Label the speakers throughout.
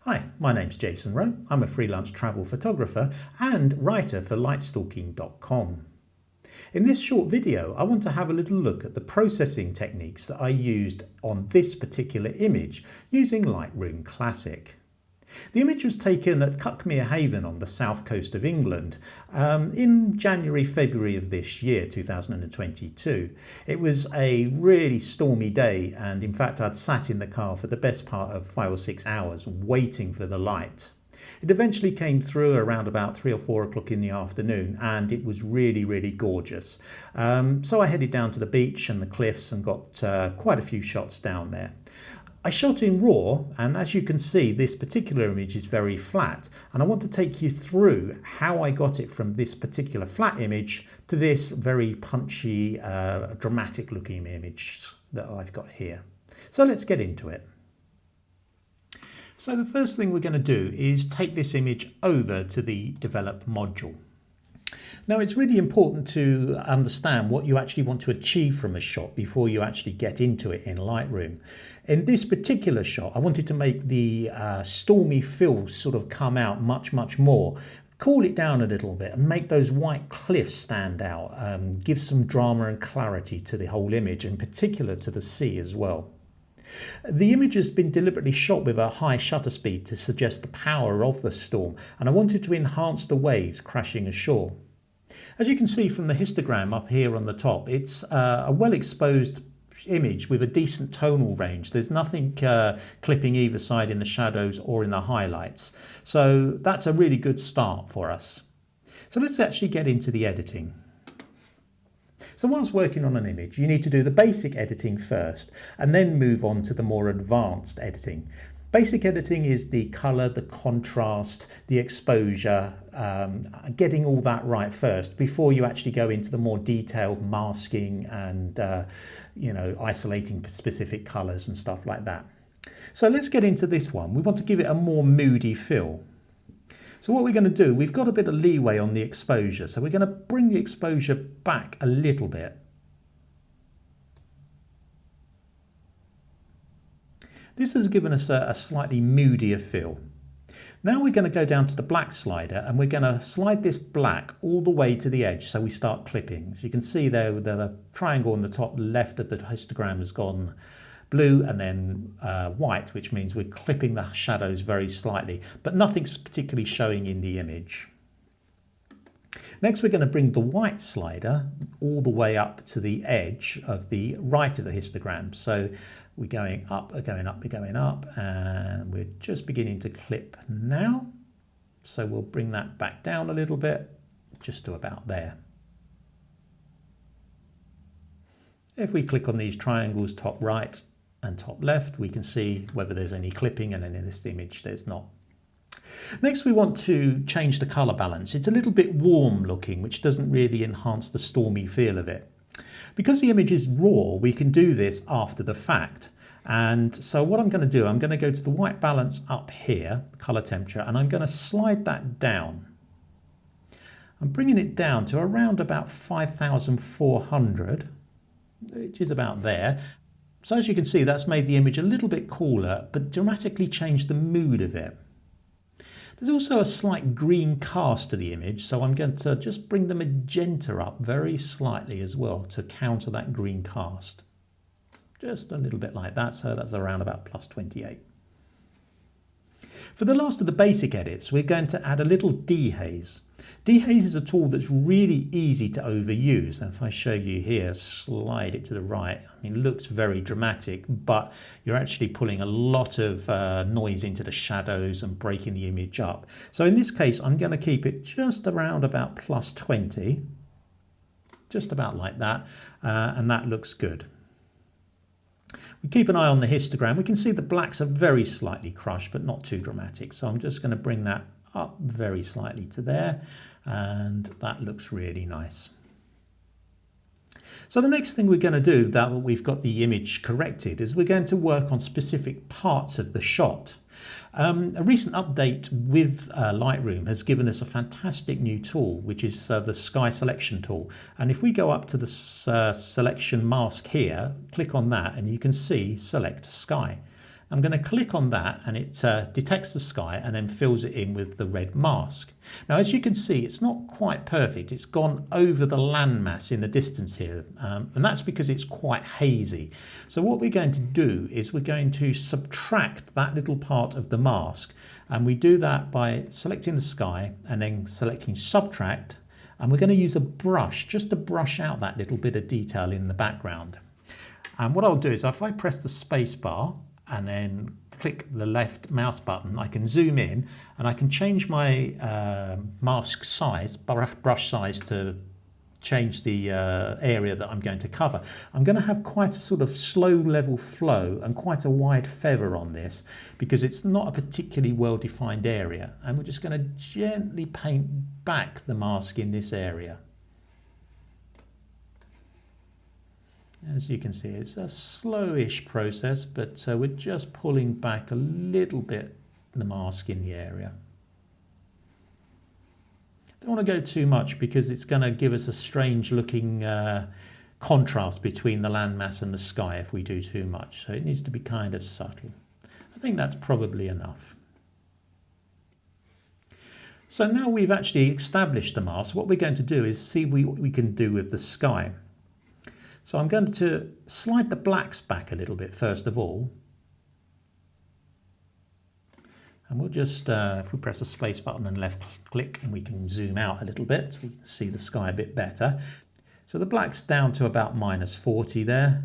Speaker 1: Hi, my name's Jason Rowe. I'm a freelance travel photographer and writer for lightstalking.com. In this short video, I want to have a little look at the processing techniques that I used on this particular image using Lightroom Classic. The image was taken at Cuckhaven on the south coast of England in February of this year, 2022. It was a really stormy day, and in fact I'd sat in the car for the best part of 5 or 6 hours waiting for the light. It eventually came through around about 3 or 4 o'clock in the afternoon, and it was really gorgeous. So I headed down to the beach and the cliffs and got quite a few shots down there. I shot in RAW, and as you can see, this particular image is very flat, and I want to take you through how I got it from this particular flat image to this very punchy, dramatic looking image that I've got here. So let's get into it. So the first thing we're going to do is take this image over to the develop module. Now, it's really important to understand what you actually want to achieve from a shot before you actually get into it in Lightroom. In this particular shot, I wanted to make the stormy feel sort of come out much more. Cool it down a little bit and make those white cliffs stand out. Give some drama and clarity to the whole image, in particular to the sea as well. The image has been deliberately shot with a high shutter speed to suggest the power of the storm, and I wanted to enhance the waves crashing ashore. As you can see from the histogram up here on the top, it's a well exposed image with a decent tonal range. There's nothing clipping either side in the shadows or in the highlights. So that's a really good start for us. So let's actually get into the editing. So whilst working on an image, you need to do the basic editing first and then move on to the more advanced editing. Basic editing is the colour, the contrast, the exposure, getting all that right first before you actually go into the more detailed masking and isolating specific colours and stuff like that. So let's get into this one. We want to give it a more moody feel. So what we're going to do, we've got a bit of leeway on the exposure, so we're going to bring the exposure back a little bit. This has given us a slightly moodier feel. Now we're going to go down to the black slider and we're going to slide this black all the way to the edge so we start clipping. So you can see there the triangle on the top left of the histogram has gone blue and then white, which means we're clipping the shadows very slightly, but nothing's particularly showing in the image. Next, we're going to bring the white slider all the way up to the edge of the right of the histogram. So we're going up, and we're just beginning to clip now. So we'll bring that back down a little bit, just to about there. If we click on these triangles, top right and top left, we can see whether there's any clipping, and then in this image there's not. Next, we want to change the colour balance. It's a little bit warm looking, which doesn't really enhance the stormy feel of it. Because the image is raw, we can do this after the fact. And so what I'm going to do, I'm going to go to the white balance up here, colour temperature, and I'm going to slide that down. I'm bringing it down to around about 5,400, which is about there. So as you can see, that's made the image a little bit cooler, but dramatically changed the mood of it. There's also a slight green cast to the image, so I'm going to just bring the magenta up very slightly as well to counter that green cast. Just a little bit like that, so that's around about +28. For the last of the basic edits, we're going to add a little dehaze. Dehaze is a tool that's really easy to overuse. And if I show you here, slide it to the right, I mean, it looks very dramatic, but you're actually pulling a lot of noise into the shadows and breaking the image up. So in this case, I'm going to keep it just around about +20, just about like that, and that looks good. We keep an eye on the histogram. We can see the blacks are very slightly crushed, but not too dramatic. So I'm just going to bring that up very slightly to there, and that looks really nice. So the next thing we're going to do, now that we've got the image corrected, is we're going to work on specific parts of the shot. A recent update with Lightroom has given us a fantastic new tool, which is the sky selection tool. And if we go up to the selection mask here, click on that and you can see select sky. I'm going to click on that and it detects the sky and then fills it in with the red mask. Now, as you can see, it's not quite perfect. It's gone over the landmass in the distance here, and that's because it's quite hazy. So what we're going to do is we're going to subtract that little part of the mask, and we do that by selecting the sky and then selecting subtract, and we're going to use a brush just to brush out that little bit of detail in the background. And what I'll do is if I press the space bar and then click the left mouse button, I can zoom in and I can change my mask size, brush size, to change the area that I'm going to cover. I'm going to have quite a sort of slow level flow and quite a wide feather on this because it's not a particularly well-defined area. And we're just going to gently paint back the mask in this area. As you can see, it's a slowish process, but we're just pulling back a little bit the mask in the area. Don't want to go too much because it's going to give us a strange looking contrast between the landmass and the sky if we do too much. So it needs to be kind of subtle. I think that's probably enough. So now we've actually established the mask, what we're going to do is see what we can do with the sky. So I'm going to slide the blacks back a little bit first of all. And we'll just, if we press the space button and left click, and we can zoom out a little bit, we can see the sky a bit better. So the black's down to about -40 there.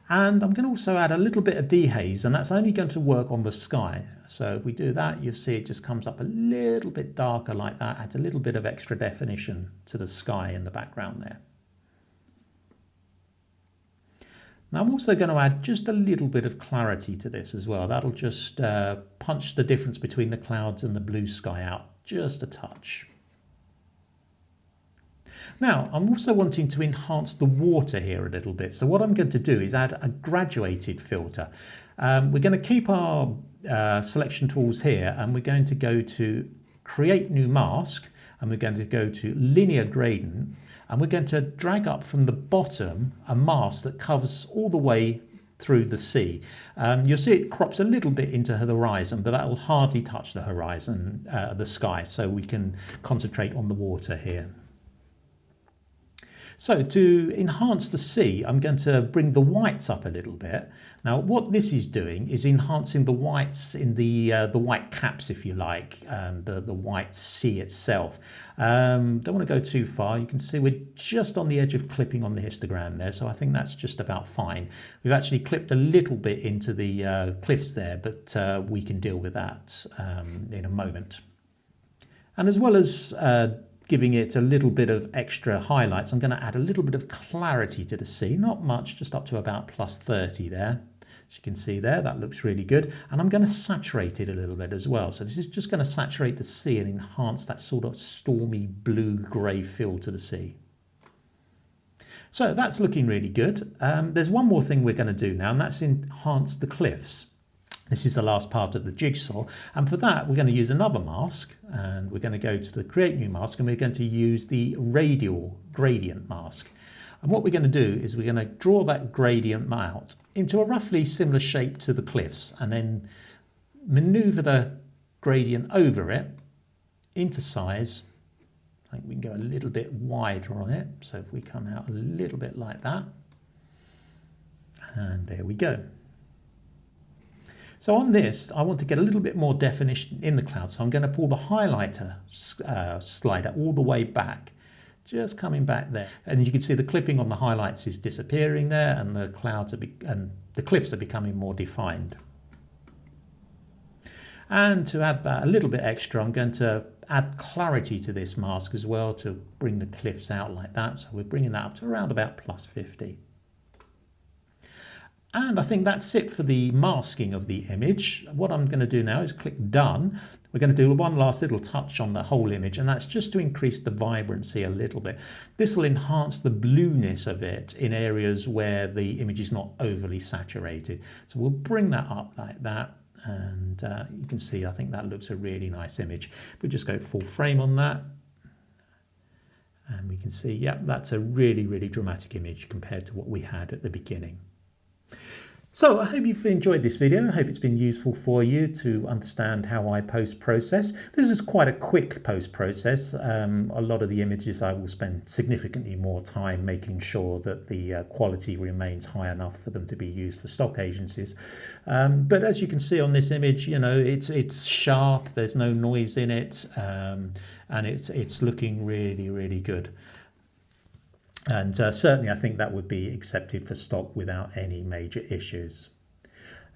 Speaker 1: And I'm going to also add a little bit of dehaze, and that's only going to work on the sky. So if we do that, you'll see it just comes up a little bit darker like that, adds a little bit of extra definition to the sky in the background there. Now I'm also going to add just a little bit of clarity to this as well. That'll just punch the difference between the clouds and the blue sky out just a touch. Now I'm also wanting to enhance the water here a little bit. So what I'm going to do is add a graduated filter. We're going to keep our selection tools here, and we're going to go to create new mask, and we're going to go to linear gradient. And we're going to drag up from the bottom a mask that covers all the way through the sea. You'll see it crops a little bit into the horizon, but that will hardly touch the horizon, the sky, so we can concentrate on the water here. So to enhance the sea, I'm going to bring the whites up a little bit. Now what this is doing is enhancing the whites in the white caps, if you like, the white sea itself. Don't want to go too far. You can see we're just on the edge of clipping on the histogram there, so I think that's just about fine. We've actually clipped a little bit into the cliffs there, but we can deal with that in a moment. And as well as giving it a little bit of extra highlights, I'm going to add a little bit of clarity to the sea. Not much, just up to about +30 there. As you can see there, that looks really good. And I'm going to saturate it a little bit as well. So this is just going to saturate the sea and enhance that sort of stormy blue-grey feel to the sea. So that's looking really good. There's one more thing we're going to do now, and that's enhance the cliffs. This is the last part of the jigsaw, and for that we're going to use another mask, and we're going to go to the create new mask, and we're going to use the radial gradient mask. And what we're going to do is we're going to draw that gradient out into a roughly similar shape to the cliffs, and then maneuver the gradient over it into size. I think we can go a little bit wider on it, so if we come out a little bit like that, and there we go. So on this, I want to get a little bit more definition in the clouds. So I'm going to pull the highlighter slider all the way back, just coming back there. And you can see the clipping on the highlights is disappearing there, and the clouds and the cliffs are becoming more defined. And to add that a little bit extra, I'm going to add clarity to this mask as well to bring the cliffs out like that. So we're bringing that up to around about +50. And I think that's it for the masking of the image. What I'm going to do now is click done. We're going to do one last little touch on the whole image, and that's just to increase the vibrancy a little bit. This will enhance the blueness of it in areas where the image is not overly saturated. So we'll bring that up like that, and you can see I think that looks a really nice image. If we just go full frame on that, and we can see, yeah, that's a really, really dramatic image compared to what we had at the beginning. So I hope you've enjoyed this video. I hope it's been useful for you to understand how I post-process. This is quite a quick post-process. A lot of the images I will spend significantly more time making sure that the quality remains high enough for them to be used for stock agencies. But as you can see on this image, you know, it's sharp, there's no noise in it, and it's looking really, really good. And certainly I think that would be accepted for stock without any major issues.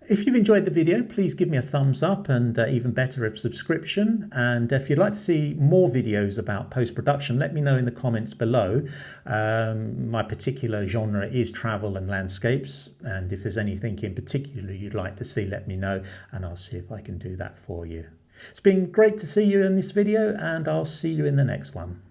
Speaker 1: If you've enjoyed the video, please give me a thumbs up and even better a subscription. And if you'd like to see more videos about post-production, let me know in the comments below. My particular genre is travel and landscapes. And if there's anything in particular you'd like to see, let me know and I'll see if I can do that for you. It's been great to see you in this video and I'll see you in the next one.